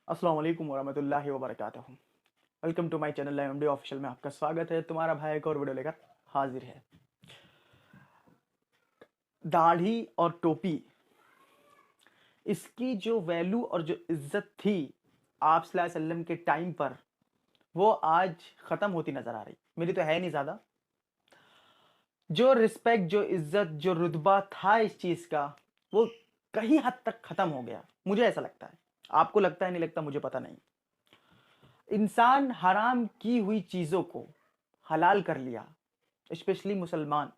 अस्सलाम वालेकुम वरहमतुल्लाहि वबरकातुहू। Welcome to my channel MD official में आपका स्वागत है। तुम्हारा भाई एक और वीडियो लेकर हाजिर है। दाढ़ी और टोपी, इसकी जो वैल्यू और जो इज्जत थी आप सल्लल्लाहु अलैहि वसल्लम के टाइम पर, वो आज ख़त्म होती नज़र आ रही। मेरी तो है नहीं ज़्यादा। जो रिस्पेक्ट, जो इज्जत, जो रुतबा था इस चीज़ का, वो कहीं हद तक ख़त्म हो गया। मुझे ऐसा लगता है। आपको लगता है नहीं लगता मुझे पता नहीं। इंसान हराम की हुई चीज़ों को हलाल कर लिया, स्पेशली मुसलमान।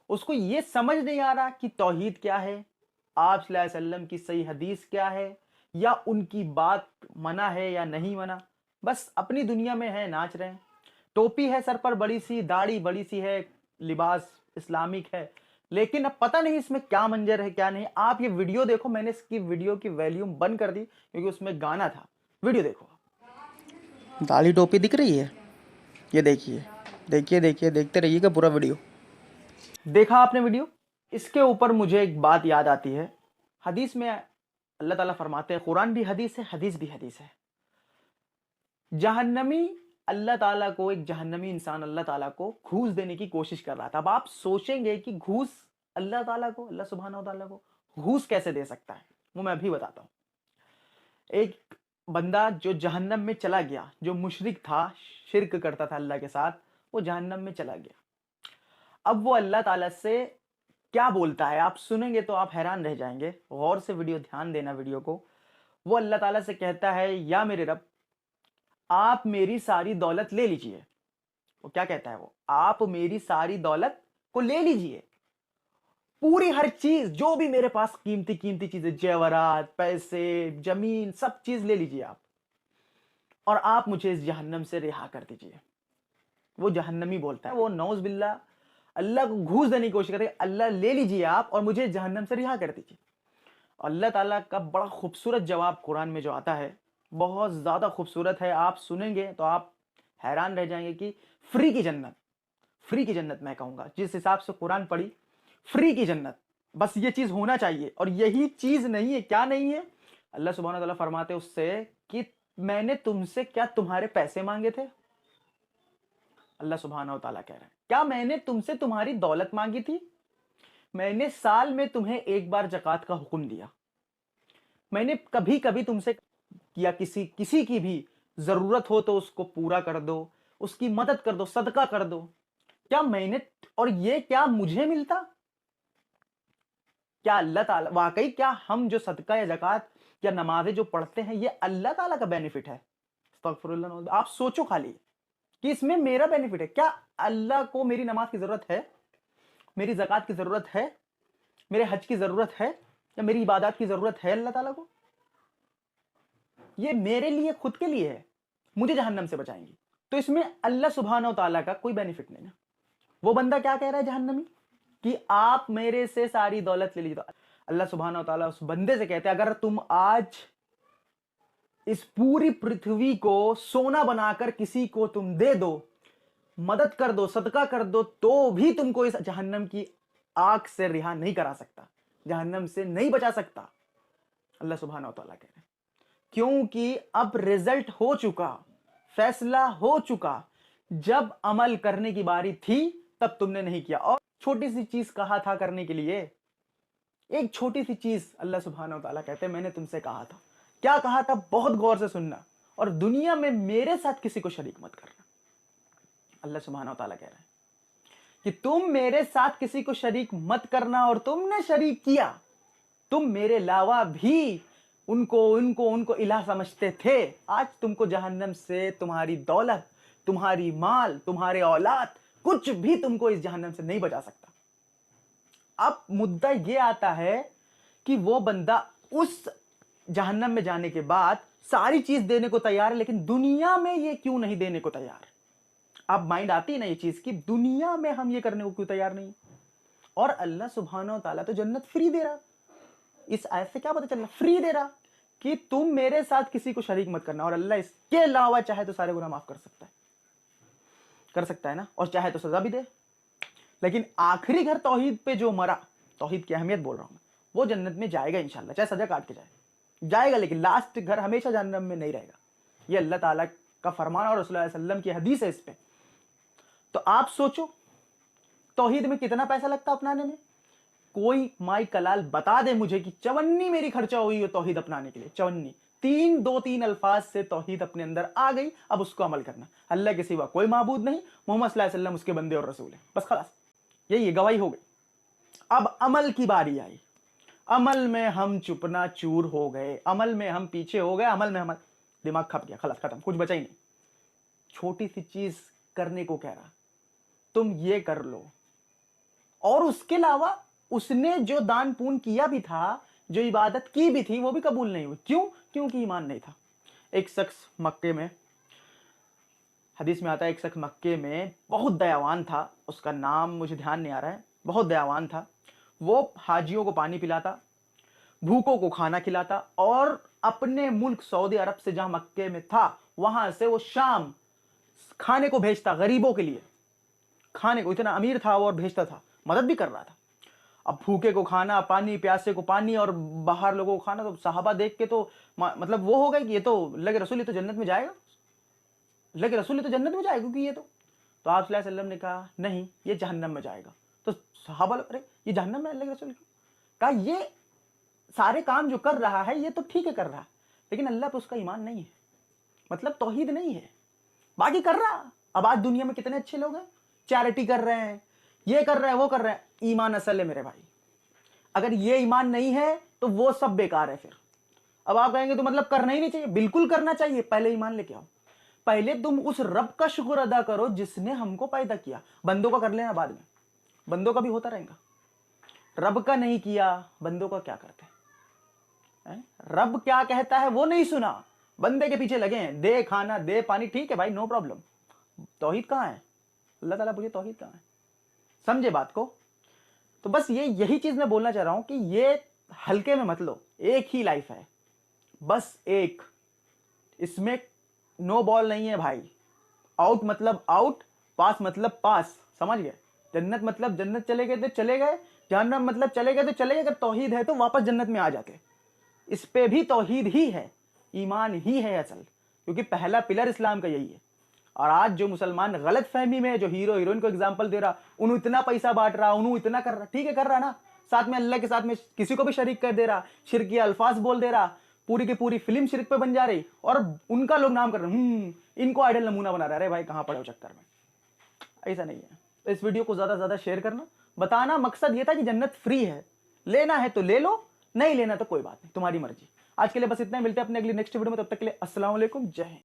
उसको ये समझ नहीं आ रहा कि तौहीद क्या है, आप सल्लल्लाहु अलैहि वसल्लम की सही हदीस क्या है, या उनकी बात मना है या नहीं मना। बस अपनी दुनिया में है, नाच रहे हैं। टोपी है सर पर बड़ी सी, दाढ़ी बड़ी सी है, लिबास इस्लामिक है, लेकिन अब पता नहीं इसमें क्या मंजर है क्या नहीं। आप ये वीडियो देखो। मैंने इसकी वीडियो की वॉल्यूम बंद कर दी क्योंकि उसमें गाना था। वीडियो देखो। दाढ़ी टोपी दिख रही है? ये देखिए, देखिए देखिए, देखते रहिएगा पूरा वीडियो। देखा आपने वीडियो? इसके ऊपर मुझे एक बात याद आती है। हदीस में अल्लाह ताला फरमाते हैं, कुरान भी हदीस है, हदीस भी हदीस है। जहन्नमी अल्लाह ताला को, एक जहन्नमी इंसान अल्लाह ताला को घूस देने की कोशिश कर रहा था। अब आप सोचेंगे कि घूस अल्लाह ताला को, अल्लाह सुब्हानहू ताला को घूस कैसे दे सकता है? वो मैं अभी बताता हूँ। एक बंदा जो जहन्नम में चला गया, जो मुशरिक था, शिरक करता था अल्लाह के साथ, वो जहन्नम में चला गया। अब वो अल्लाह ताला से क्या बोलता है, आप सुनेंगे तो आप हैरान रह जाएंगे। गौर से वीडियो, ध्यान देना वीडियो को। वो अल्लाह ताला से कहता है, या मेरे रब, आप मेरी सारी दौलत ले लीजिए। वो क्या कहता है? वो आप मेरी सारी दौलत को ले लीजिए, पूरी हर चीज जो भी मेरे पास कीमती कीमती चीजें, जेवरात, पैसे, जमीन, सब चीज ले लीजिए आप, और आप मुझे इस जहन्नम से रिहा कर दीजिए। वो जहन्नमी बोलता है, वो नौज बिल्ला अल्लाह को घूस देने की कोशिश करते हैं, अल्लाह ले लीजिए आप और मुझे जहन्नम से रिहा कर दीजिए। अल्लाह ताला का बड़ा खूबसूरत जवाब कुरान में जो आता है, बहुत ज़्यादा खूबसूरत है। आप सुनेंगे तो आप हैरान रह जाएंगे कि फ्री की जन्नत, फ्री की जन्नत मैं कहूँगा, जिस हिसाब से कुरान पढ़ी, फ्री की जन्नत। बस ये चीज़ होना चाहिए, और यही चीज़ नहीं है। क्या नहीं है? अल्लाह सुब्हानहू तआला फरमाते उससे कि मैंने तुमसे क्या तुम्हारे पैसे मांगे थे? अल्लाह सुब्हानहू तआला कह रहे हैं, क्या मैंने तुमसे तुम्हारी दौलत मांगी थी? मैंने साल में तुम्हें एक बार ज़कात का हुक्म दिया। मैंने कभी कभी तुमसे किया, किसी किसी की भी ज़रूरत हो तो उसको पूरा कर दो, उसकी मदद कर दो, सदका कर दो। क्या मैंने, और ये क्या मुझे मिलता? क्या अल्लाह ताला वाकई, क्या हम जो सदका या ज़कात या नमाज़ें जो पढ़ते हैं, ये अल्लाह ताला का बेनिफिट है? अस्तगफिरुल्लाह। आप सोचो खाली कि इसमें मेरा बेनिफिट है क्या? अल्लाह को मेरी नमाज की ज़रूरत है, मेरी ज़कात की ज़रूरत है, मेरे हज की ज़रूरत है, या मेरी इबादत की ज़रूरत है अल्लाह ताला को? ये मेरे लिए, खुद के लिए है, मुझे जहन्नम से बचाएंगी। तो इसमें अल्लाह सुब्हानहू तआला का कोई बेनिफिट नहीं ना। वो बंदा क्या कह रहा है जहन्नमी, कि आप मेरे से सारी दौलत ले लीजिए। तो अल्लाह सुब्हानहू तआला उस बंदे से कहते हैं, अगर तुम आज इस पूरी पृथ्वी को सोना बनाकर किसी को तुम दे दो, मदद कर दो, सदका कर दो, तो भी तुमको इस जहन्नम की आग से रिहा नहीं करा सकता, जहन्नम से नहीं बचा सकता। अल्लाह सुब्हानहू तआला कह रहे हैं, क्योंकि अब रिजल्ट हो चुका, फैसला हो चुका। जब अमल करने की बारी थी तब तुमने नहीं किया। और छोटी सी चीज कहा था करने के लिए, एक छोटी सी चीज अल्लाह सुब्हानहू तआला कहते हैं, मैंने तुमसे कहा था। क्या कहा था? बहुत गौर से सुनना, और दुनिया में मेरे साथ किसी को शरीक मत करना। अल्लाह सुब्हानहू तआला कह रहे हैं कि तुम मेरे साथ किसी को शरीक मत करना, और तुमने शरीक किया। तुम मेरे अलावा भी उनको इलाह समझते थे। आज तुमको जहन्नम से तुम्हारी दौलत, तुम्हारी माल, तुम्हारे औलाद, कुछ भी तुमको इस जहन्नम से नहीं बचा सकता। अब मुद्दा ये आता है कि वो बंदा उस जहन्नम में जाने के बाद सारी चीज देने को तैयार है, लेकिन दुनिया में ये क्यों नहीं देने को तैयार? अब माइंड आती है ना ये चीज कि दुनिया में हम ये करने को क्यों तैयार नहीं? और अल्लाह सुब्हानहू तआला तो जन्नत फ्री दे रहा। इस आयत से क्या पता चल रहा? फ्री दे रहा कि तुम मेरे साथ किसी को शरीक मत करना, और अल्लाह इसके अलावा चाहे तो सारे गुनाह माफ कर सकता है, कर सकता है ना, और चाहे तो सजा भी दे। लेकिन आखिरी घर तौहीद पे जो मरा, तौहीद की अहमियत बोल रहा हूं मैं, वो जन्नत में जाएगा इंशाल्लाह, चाहे सजा काट के जाए। جائے گا, لیکن لاسٹ گھر ہمیشہ جہنم میں نہیں رہے گا. یہ اللہ تعالیٰ کا فرمان اور رسول اللہ علیہ وسلم کی حدیث ہے اس پہ. تو آپ سوچو توحید میں کتنا پیسہ لگتا اپنانے میں. کوئی مائی کلال بتا دے مجھے کہ 54 میری خرچہ ہوئی ہے توحید اپنانے کے لیے. 54 2-3 الفاظ سے توحید اپنے اندر آ گئی, اب اس کو عمل کرنا. اللہ کے سوا کوئی معبود نہیں, محمد صلی اللہ علیہ وسلم اس کے بندے اور رسول ہیں, بس خلاص یہی گواہی ہو گئی. اب عمل کی باری آئی. عمل میں ہم چپنا چور ہو گئے, عمل میں ہم پیچھے ہو گئے, عمل میں ہمارا دماغ کھپ گیا, خلاص ختم, کچھ بچا ہی نہیں. چھوٹی سی چیز کرنے کو کہہ رہا, تم یہ کر لو. اور اس کے علاوہ اس نے جو دان پون کیا بھی تھا, جو عبادت کی بھی تھی, وہ بھی قبول نہیں ہوئی. کیوں؟ کیونکہ ایمان نہیں تھا. ایک شخص مکے میں, حدیث میں آتا ہے ایک شخص مکے میں بہت دیاوان تھا, اس کا نام مجھے دھیان نہیں آ رہا ہے, بہت دیاوان تھا. وہ حاجیوں کو پانی پلاتا, بھوکوں کو کھانا کھلاتا, اور اپنے ملک سعودی عرب سے جہاں مکے میں تھا وہاں سے وہ شام کھانے کو بھیجتا, غریبوں کے لیے کھانے کو. اتنا امیر تھا وہ, اور بھیجتا تھا, مدد بھی کر رہا تھا. اب بھوکے کو کھانا, پانی پیاسے کو پانی, اور باہر لوگوں کو کھانا, تو صحابہ دیکھ کے تو مطلب وہ ہو گئے کہ یہ تو اللہ کے رسول, یہ تو جنت میں جائے گا, اللہ کے رسول یہ تو جنت میں جائے گا, کیونکہ یہ تو آپ صلی اللہ علیہ وسلم نے کہا نہیں یہ جہنم میں جائے گا. تو صحابہ ارے یہ جہنم میں اللہ کے رسول کہا, یہ سارے کام جو کر رہا ہے یہ تو ٹھیک ہے کر رہا ہے, لیکن اللہ پہ اس کا ایمان نہیں ہے, مطلب توحید نہیں ہے. باقی کر رہا. اب آج دنیا میں کتنے اچھے لوگ ہیں, چیریٹی کر رہے ہیں, یہ کر رہے ہیں, وہ کر رہے ہیں. ایمان اصل ہے میرے بھائی. اگر یہ ایمان نہیں ہے تو وہ سب بیکار ہے پھر. اب آپ کہیں گے تو مطلب کرنا ہی نہیں چاہیے. بالکل کرنا چاہیے, پہلے ایمان لے کے آؤ. پہلے تم اس رب کا شکر ادا کرو جس نے ہم کو پیدا کیا. بندوں کا کر لینا بعد میں, بندوں کا بھی ہوتا رہے گا. رب کا نہیں کیا, بندوں کا کیا کرتے ہیں. رب کیا کہتا ہے وہ نہیں سنا, بندے کے پیچھے لگے ہیں, دے کھانا دے پانی, ٹھیک ہے بھائی نو پرابلم. توحید کہاں ہے؟ اللہ تعالیٰ پوچھے توحید کہاں ہے. سمجھے بات کو. تو بس یہی چیز میں بولنا چاہ رہا ہوں کہ یہ ہلکے میں مت لو. ایک ہی لائف ہے, بس ایک, اس میں نو بال نہیں ہے بھائی. آؤٹ مطلب آؤٹ, پاس مطلب پاس, سمجھ گئے. جنت مطلب جنت چلے گئے تو چلے گئے, جہنم مطلب چلے گئے تو چلے گئے. اگر توحید ہے تو واپس جنت میں آ جاتے. اس پہ بھی توحید ہی ہے, ایمان ہی ہے اصل, کیونکہ پہلا پلر اسلام کا یہی ہے. اور آج جو مسلمان غلط فہمی میں, جو ہیرو ہیروئن کو اگزامپل دے رہا, انہوں اتنا پیسہ بانٹ رہا, انہوں اتنا کر رہا, ٹھیک ہے کر رہا نا, ساتھ میں اللہ کے ساتھ میں کسی کو بھی شریک کر دے رہا, شرکیہ الفاظ بول دے رہا, پوری کی پوری فلم شرک پہ بن جا رہی, اور ان کا لوگ نام کر رہے, ان کو آئیڈل نمونہ بنا رہا ہے. ارے بھائی کہاں پڑے ہو چکر میں, ایسا نہیں ہے. تو اس ویڈیو کو زیادہ سے زیادہ شیئر کرنا, بتانا مقصد یہ تھا کہ جنت فری ہے, لینا ہے تو لے لو, نہیں لینا تو کوئی بات نہیں, تمہاری مرضی. آج کے لیے بس اتنا, ملتے ہیں اپنے اگلی نیکسٹ ویڈیو میں, تب تک کے لیے السلام علیکم, جے ہند.